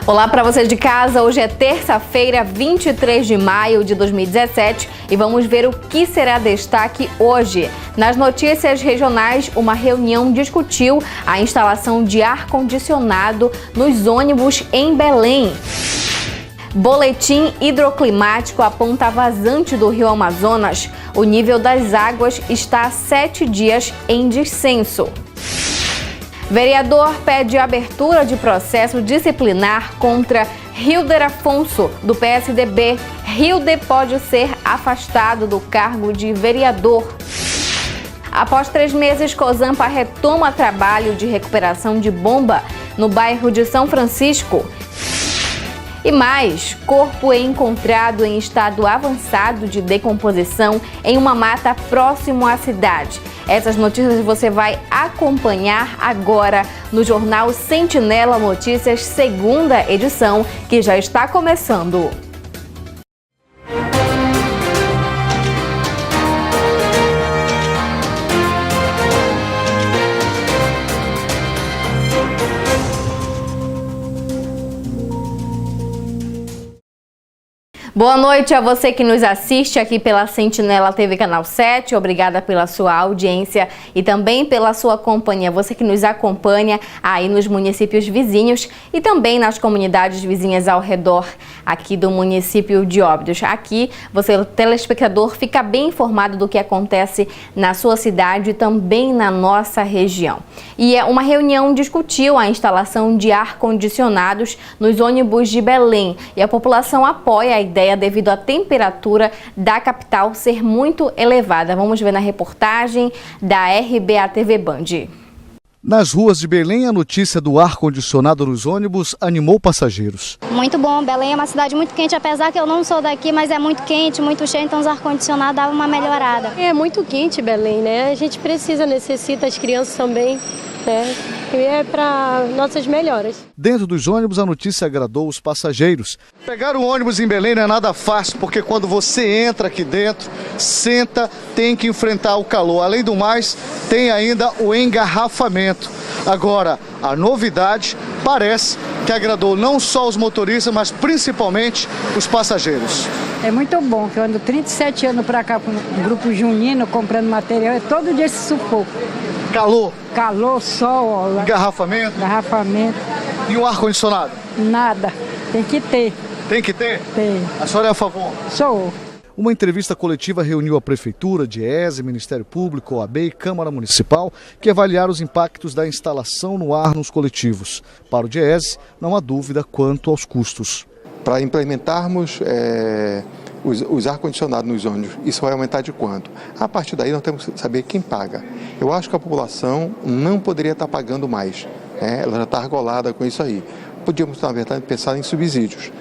Olá para vocês de casa, hoje é terça-feira, 23 de maio de 2017 e vamos ver o que será destaque hoje. Nas notícias regionais, uma reunião discutiu a instalação de ar-condicionado nos ônibus em Belém. Boletim hidroclimático aponta vazante do Rio Amazonas. O nível das águas está há 7 dias em descenso. Vereador pede abertura de processo disciplinar contra Hilder Afonso, do PSDB. Hilder pode ser afastado do cargo de vereador. Após 3 meses, Cozampa retoma trabalho de recuperação de bomba no bairro de São Francisco. E mais, corpo é encontrado em estado avançado de decomposição em uma mata próximo à cidade. Essas notícias você vai acompanhar agora no Jornal Sentinela Notícias, segunda edição, que já está começando. Boa noite a você que nos assiste aqui pela Sentinela TV Canal 7. Obrigada pela sua audiência e também pela sua companhia. Você que nos acompanha aí nos municípios vizinhos e também nas comunidades vizinhas ao redor aqui do município de Óbidos. Aqui, você, o telespectador, fica bem informado do que acontece na sua cidade e também na nossa região. E uma reunião discutiu a instalação de ar-condicionados nos ônibus de Belém e a população apoia a ideia devido à temperatura da capital ser muito elevada. Vamos ver na reportagem da RBA TV Band. Nas ruas de Belém, a notícia do ar-condicionado nos ônibus animou passageiros. Muito bom, Belém é uma cidade muito quente, apesar que eu não sou daqui, mas é muito quente, muito cheio, então os ar-condicionados davam uma melhorada. É muito quente Belém, né? A gente necessita, as crianças também, né? E é para nossas melhoras. Dentro dos ônibus, a notícia agradou os passageiros. Pegar o ônibus em Belém não é nada fácil, porque quando você entra aqui dentro, senta, tem que enfrentar o calor. Além do mais, tem ainda o engarrafamento. Agora, a novidade parece que agradou não só os motoristas, mas principalmente os passageiros. É muito bom, que eu ando 37 anos para cá com um grupo junino, comprando material, é todo dia esse sufoco. Calor? Calor, sol, engarrafamento? Engarrafamento. E o ar-condicionado? Nada, tem que ter. Tem que ter? Tem. A senhora é a favor? Sou. Uma entrevista coletiva reuniu a Prefeitura, DIEESE, Ministério Público, OAB e Câmara Municipal, que avaliaram os impactos da instalação no ar nos coletivos. Para o DIEESE, não há dúvida quanto aos custos. Para implementarmos os ar-condicionados nos ônibus, isso vai aumentar de quanto? A partir daí nós temos que saber quem paga. Eu acho que a população não poderia estar pagando mais, né? Ela já está argolada com isso aí. Podíamos, na verdade, pensar em subsídios,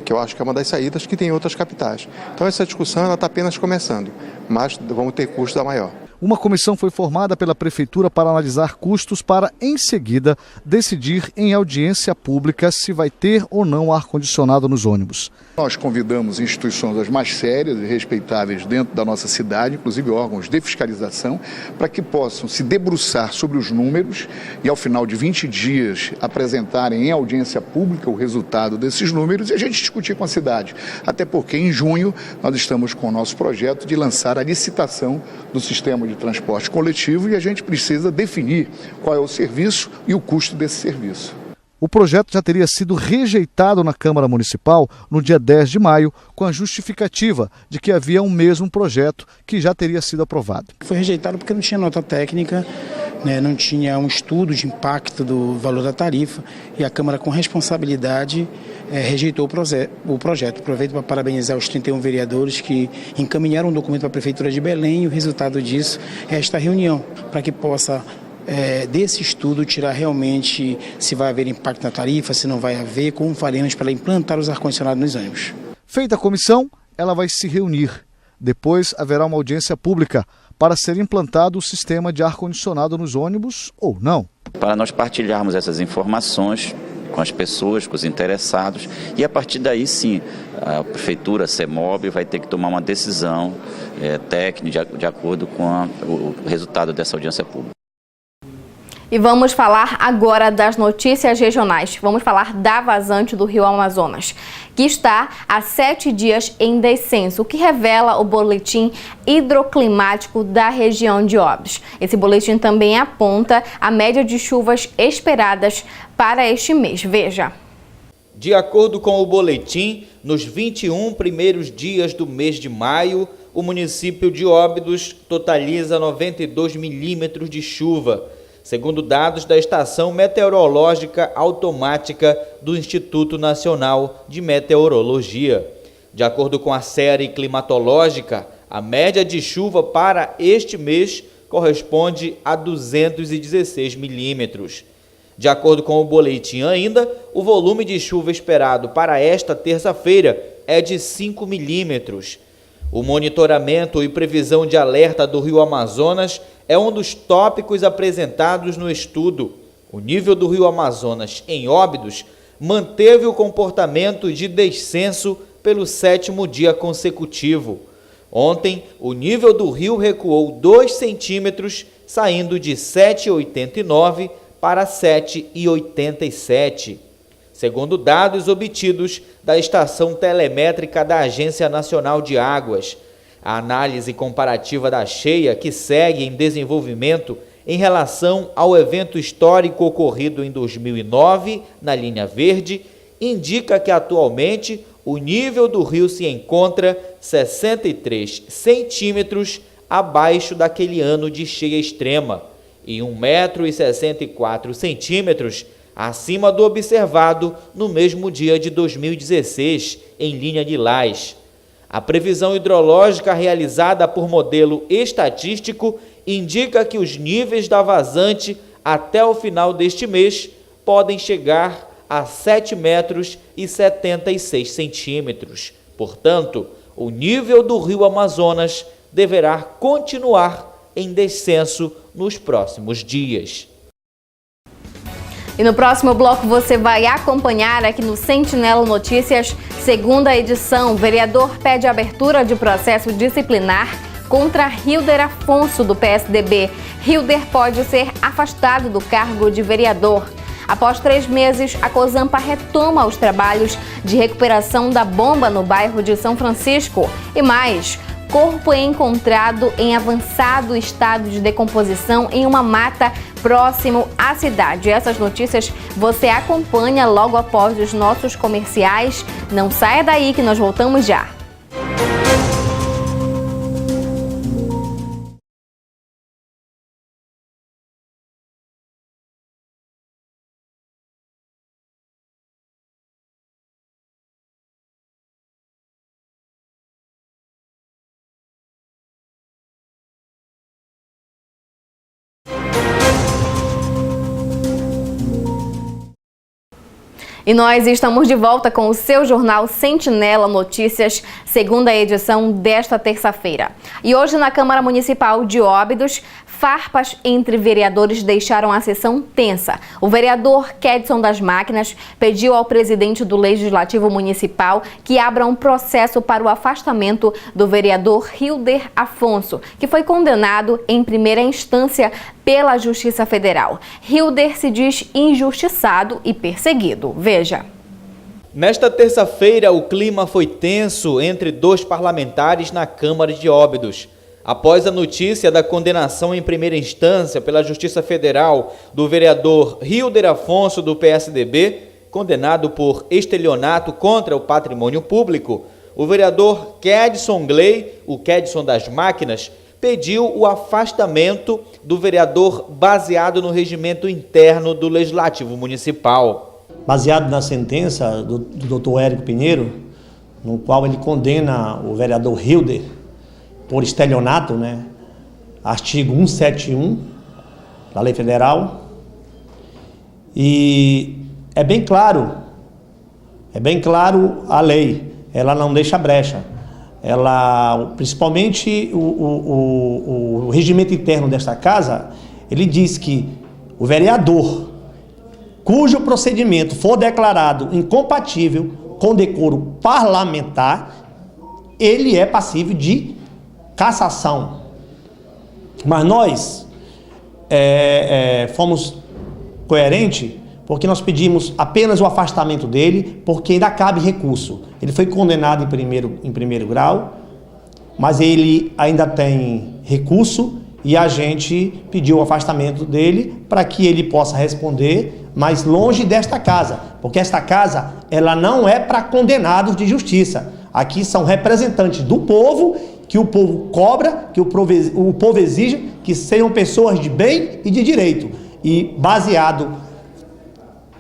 que eu acho que é uma das saídas que tem em outras capitais. Então essa discussão está apenas começando, mas vamos ter custos a maior. Uma comissão foi formada pela Prefeitura para analisar custos para, em seguida, decidir em audiência pública se vai ter ou não ar-condicionado nos ônibus. Nós convidamos instituições as mais sérias e respeitáveis dentro da nossa cidade, inclusive órgãos de fiscalização, para que possam se debruçar sobre os números e, ao final de 20 dias, apresentarem em audiência pública o resultado desses números e a gente discutir com a cidade. Até porque, em junho, nós estamos com o nosso projeto de lançar a licitação do sistema de transporte coletivo e a gente precisa definir qual é o serviço e o custo desse serviço. O projeto já teria sido rejeitado na Câmara Municipal no dia 10 de maio, com a justificativa de que havia um mesmo projeto que já teria sido aprovado. Foi rejeitado porque não tinha nota técnica, né, não tinha um estudo de impacto do valor da tarifa e a Câmara, com responsabilidade, rejeitou o projeto. Aproveito para parabenizar os 31 vereadores que encaminharam um documento para a Prefeitura de Belém e o resultado disso é esta reunião, para que possa desse estudo tirar realmente se vai haver impacto na tarifa, se não vai haver, como faremos para implantar os ar-condicionados nos ônibus. Feita a comissão, ela vai se reunir. Depois haverá uma audiência pública para ser implantado o sistema de ar-condicionado nos ônibus ou não. Para nós partilharmos essas informações com as pessoas, com os interessados, e a partir daí sim, a Prefeitura, a CEMOB, vai ter que tomar uma decisão técnica de acordo com o resultado dessa audiência pública. E vamos falar agora das notícias regionais. Vamos falar da vazante do Rio Amazonas, que está há 7 dias em descenso, o que revela o boletim hidroclimático da região de Óbidos. Esse boletim também aponta a média de chuvas esperadas para este mês. Veja. De acordo com o boletim, nos 21 primeiros dias do mês de maio, o município de Óbidos totaliza 92 milímetros de chuva, segundo dados da Estação Meteorológica Automática do Instituto Nacional de Meteorologia. De acordo com a série climatológica, a média de chuva para este mês corresponde a 216 milímetros. De acordo com o boletim ainda, o volume de chuva esperado para esta terça-feira é de 5 milímetros. O monitoramento e previsão de alerta do Rio Amazonas é um dos tópicos apresentados no estudo. O nível do Rio Amazonas em Óbidos manteve o comportamento de descenso pelo 7º dia consecutivo. Ontem, o nível do rio recuou 2 centímetros, saindo de 7,89 para 7,87. Segundo dados obtidos da estação telemétrica da Agência Nacional de Águas, a análise comparativa da cheia, que segue em desenvolvimento em relação ao evento histórico ocorrido em 2009, na linha verde, indica que atualmente o nível do rio se encontra 63 centímetros abaixo daquele ano de cheia extrema e 1,64 m acima do observado no mesmo dia de 2016, em linha de Lais. A previsão hidrológica realizada por modelo estatístico indica que os níveis da vazante até o final deste mês podem chegar a 7,76 m. Portanto, o nível do Rio Amazonas deverá continuar em descenso nos próximos dias. E no próximo bloco você vai acompanhar aqui no Sentinela Notícias, segunda edição. O vereador pede abertura de processo disciplinar contra Hilder Afonso, do PSDB. Hilder pode ser afastado do cargo de vereador. Após 3 meses, a Cozampa retoma os trabalhos de recuperação da bomba no bairro de São Francisco. E mais, corpo é encontrado em avançado estado de decomposição em uma mata próximo à cidade. Essas notícias você acompanha logo após os nossos comerciais. Não saia daí que nós voltamos já. E nós estamos de volta com o seu jornal Sentinela Notícias, segunda edição desta terça-feira. E hoje na Câmara Municipal de Óbidos, farpas entre vereadores deixaram a sessão tensa. O vereador Kedson das Máquinas pediu ao presidente do Legislativo Municipal que abra um processo para o afastamento do vereador Hilder Afonso, que foi condenado em primeira instância pela Justiça Federal. Hilder se diz injustiçado e perseguido. Veja. Nesta terça-feira, o clima foi tenso entre 2 parlamentares na Câmara de Óbidos. Após a notícia da condenação em primeira instância pela Justiça Federal do vereador Hilder Afonso, do PSDB, condenado por estelionato contra o patrimônio público, o vereador Kedson Gley, o Kedson das Máquinas, pediu o afastamento do vereador baseado no regimento interno do Legislativo Municipal. Baseado na sentença do Dr. Érico Pinheiro, no qual ele condena o vereador Hilder por estelionato, artigo 171 da Lei Federal, e é bem claro a lei, ela não deixa brecha. Ela, principalmente o regimento interno desta casa, ele diz que o vereador cujo procedimento for declarado incompatível com decoro parlamentar, ele é passível de cassação. Mas nós fomos coerente, porque nós pedimos apenas o afastamento dele, porque ainda cabe recurso. Ele foi condenado em primeiro grau, mas ele ainda tem recurso e a gente pediu o afastamento dele para que ele possa responder mais longe desta casa, porque esta casa ela não é para condenados de justiça. Aqui são representantes do povo, que o povo cobra, que o povo exige que sejam pessoas de bem e de direito. E baseado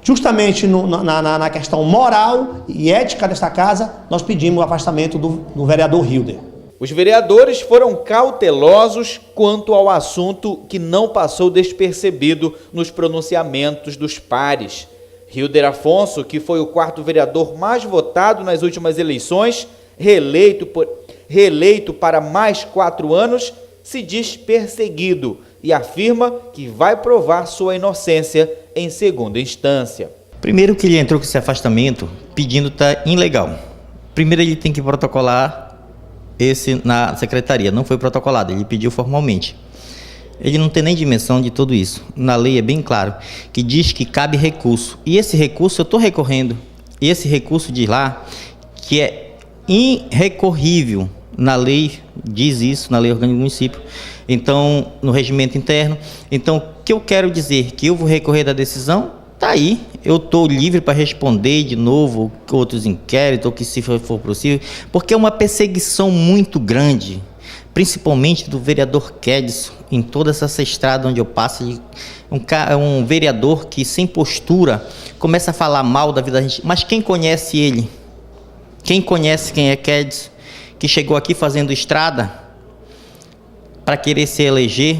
justamente na questão moral e ética desta casa, nós pedimos o afastamento do vereador Hilder. Os vereadores foram cautelosos quanto ao assunto que não passou despercebido nos pronunciamentos dos pares. Hilder Afonso, que foi o 4º vereador mais votado nas últimas eleições, reeleito para mais 4 anos, se diz perseguido e afirma que vai provar sua inocência em segunda instância. Primeiro que ele entrou com esse afastamento pedindo tá ilegal. Primeiro ele tem que protocolar esse na secretaria, não foi protocolado, ele pediu formalmente. Ele não tem nem dimensão de tudo isso. Na lei é bem claro que diz que cabe recurso. E esse recurso eu estou recorrendo. E esse recurso de lá, que é irrecorrível, na lei diz isso, na lei orgânica do município. Então, no regimento interno. Então, o que eu quero dizer? Que eu vou recorrer da decisão? Tá aí. Eu estou livre para responder de novo outros inquéritos, ou que se for possível, porque é uma perseguição muito grande, principalmente do vereador Kedson, em toda essa estrada onde eu passo. Um vereador que, sem postura, começa a falar mal da vida da gente. Mas quem conhece ele? Quem conhece quem é Kedson? Que chegou aqui fazendo estrada para querer se eleger?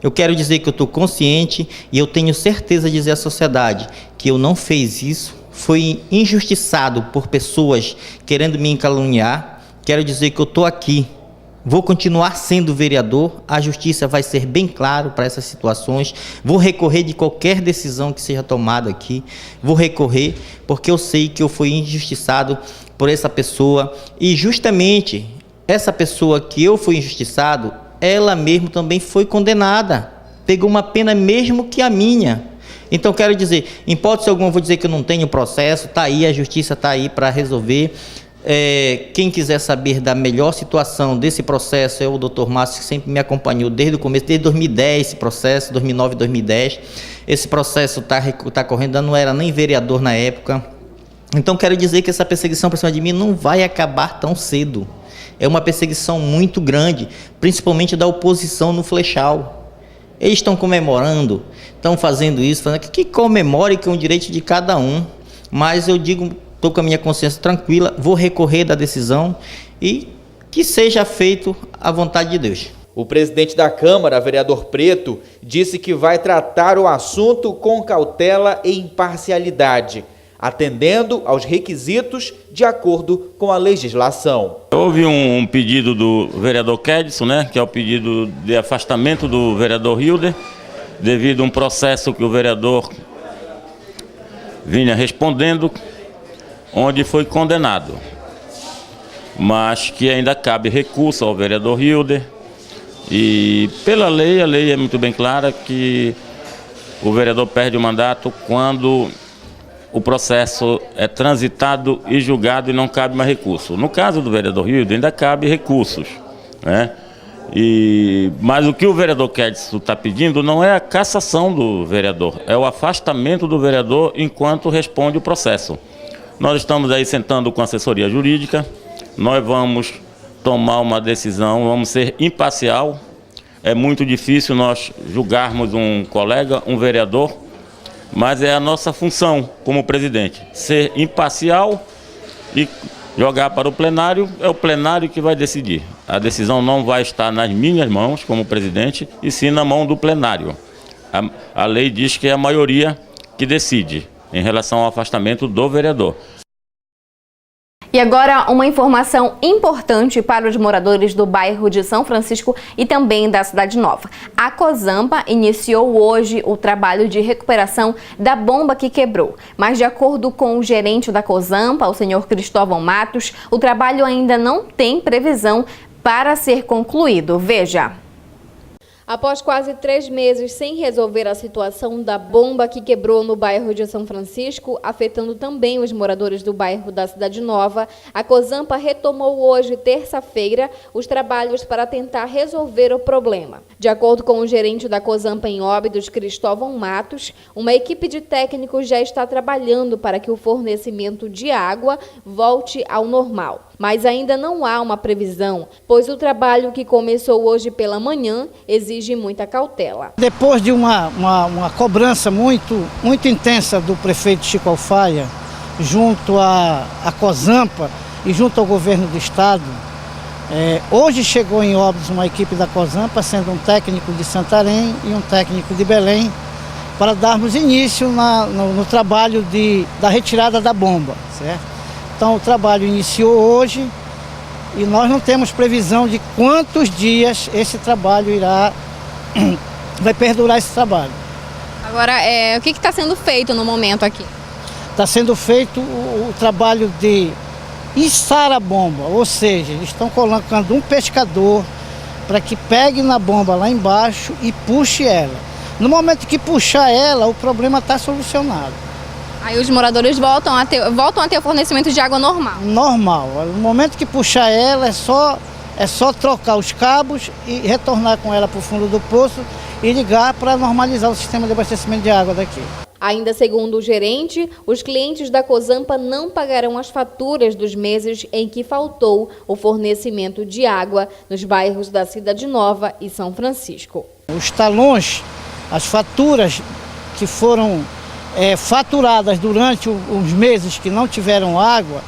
Eu quero dizer que eu estou consciente e eu tenho certeza de dizer à sociedade que eu não fiz isso, fui injustiçado por pessoas querendo me caluniar. Quero dizer que eu estou aqui, vou continuar sendo vereador, a justiça vai ser bem claro para essas situações, vou recorrer de qualquer decisão que seja tomada aqui, vou recorrer porque eu sei que eu fui injustiçado por essa pessoa e justamente essa pessoa que eu fui injustiçado, ela mesmo também foi condenada, pegou uma pena mesmo que a minha. Então quero dizer, em hipótese alguma vou dizer que eu não tenho processo, está aí, a justiça está aí para resolver. Quem quiser saber da melhor situação desse processo é o Dr. Márcio, que sempre me acompanhou desde o começo, desde 2010 esse processo, 2009, 2010. Esse processo está correndo, eu não era nem vereador na época. Então quero dizer que essa perseguição para cima de mim não vai acabar tão cedo. É uma perseguição muito grande, principalmente da oposição no Flechal. Eles estão comemorando, estão fazendo isso, que comemore, que é um direito de cada um. Mas eu digo, estou com a minha consciência tranquila, vou recorrer da decisão e que seja feito à vontade de Deus. O presidente da Câmara, vereador Preto, disse que vai tratar o assunto com cautela e imparcialidade, atendendo aos requisitos de acordo com a legislação. Houve um pedido do vereador Kedson, que é o pedido de afastamento do vereador Hilder, devido a um processo que o vereador vinha respondendo, onde foi condenado, mas que ainda cabe recurso ao vereador Hilder. E pela lei, a lei é muito bem clara que o vereador perde o mandato quando o processo é transitado e julgado e não cabe mais recurso. No caso do vereador Hilder, ainda cabe recursos, mas o que o vereador Kedson está pedindo não é a cassação do vereador, é o afastamento do vereador enquanto responde o processo. Nós estamos aí sentando com a assessoria jurídica, nós vamos tomar uma decisão, vamos ser imparcial. É muito difícil nós julgarmos um colega, um vereador, mas é a nossa função como presidente, ser imparcial e jogar para o plenário, é o plenário que vai decidir. A decisão não vai estar nas minhas mãos como presidente, e sim na mão do plenário. A lei diz que é a maioria que decide em relação ao afastamento do vereador. E agora uma informação importante para os moradores do bairro de São Francisco e também da Cidade Nova. A Cozampa iniciou hoje o trabalho de recuperação da bomba que quebrou. Mas de acordo com o gerente da Cozampa, o senhor Cristóvão Matos, o trabalho ainda não tem previsão para ser concluído. Veja. Após quase 3 meses sem resolver a situação da bomba que quebrou no bairro de São Francisco, afetando também os moradores do bairro da Cidade Nova, a Cozampa retomou hoje, terça-feira, os trabalhos para tentar resolver o problema. De acordo com o gerente da Cozampa em Óbidos, Cristóvão Matos, uma equipe de técnicos já está trabalhando para que o fornecimento de água volte ao normal. Mas ainda não há uma previsão, pois o trabalho que começou hoje pela manhã exige muita cautela. Depois de uma cobrança muito intensa do prefeito Chico Alfaia, junto à Cozampa e junto ao governo do estado, hoje chegou em Óbidos uma equipe da Cozampa, sendo um técnico de Santarém e um técnico de Belém, para darmos início no trabalho da retirada da bomba, certo? Então o trabalho iniciou hoje e nós não temos previsão de quantos dias esse trabalho vai perdurar esse trabalho. Agora, o que está sendo feito no momento aqui? Está sendo feito o trabalho de içar a bomba, ou seja, eles estão colocando um pescador para que pegue na bomba lá embaixo e puxe ela. No momento que puxar ela, o problema está solucionado. Aí os moradores voltam a ter o fornecimento de água normal? Normal. No momento que puxar ela, é só trocar os cabos e retornar com ela para o fundo do poço e ligar para normalizar o sistema de abastecimento de água daqui. Ainda segundo o gerente, os clientes da Cozampa não pagarão as faturas dos meses em que faltou o fornecimento de água nos bairros da Cidade Nova e São Francisco. Os talões, as faturas que foram faturadas durante os meses que não tiveram água,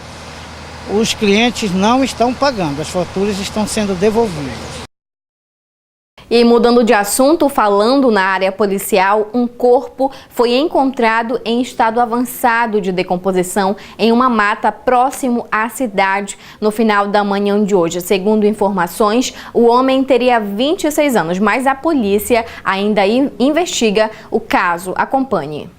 os clientes não estão pagando, as faturas estão sendo devolvidas. E mudando de assunto, falando na área policial, um corpo foi encontrado em estado avançado de decomposição em uma mata próximo à cidade no final da manhã de hoje. Segundo informações, o homem teria 26 anos, mas a polícia ainda investiga o caso. Acompanhe.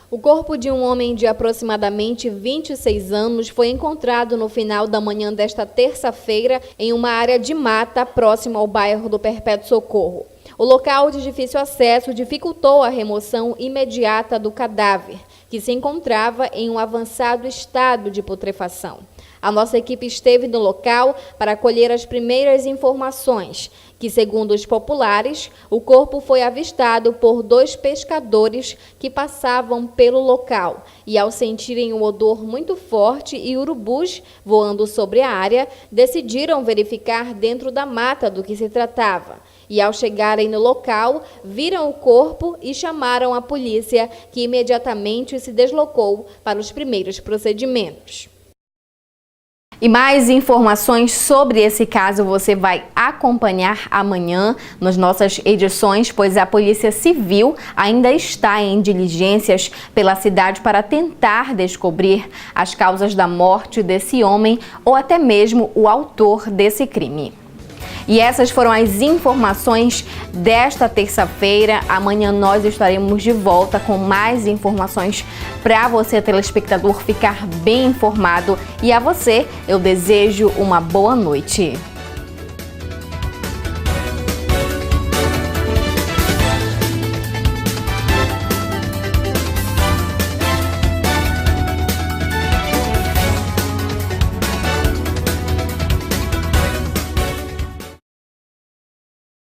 O corpo de um homem de aproximadamente 26 anos foi encontrado no final da manhã desta terça-feira em uma área de mata próxima ao bairro do Perpétuo Socorro. O local de difícil acesso dificultou a remoção imediata do cadáver, que se encontrava em um avançado estado de putrefação. A nossa equipe esteve no local para colher as primeiras informações, que, segundo os populares, o corpo foi avistado por 2 pescadores que passavam pelo local e, ao sentirem um odor muito forte e urubus voando sobre a área, decidiram verificar dentro da mata do que se tratava. E, ao chegarem no local, viram o corpo e chamaram a polícia, que imediatamente se deslocou para os primeiros procedimentos. E mais informações sobre esse caso você vai acompanhar amanhã nas nossas edições, pois a Polícia Civil ainda está em diligências pela cidade para tentar descobrir as causas da morte desse homem ou até mesmo o autor desse crime. E essas foram as informações desta terça-feira. Amanhã nós estaremos de volta com mais informações para você, telespectador, ficar bem informado. E a você, eu desejo uma boa noite.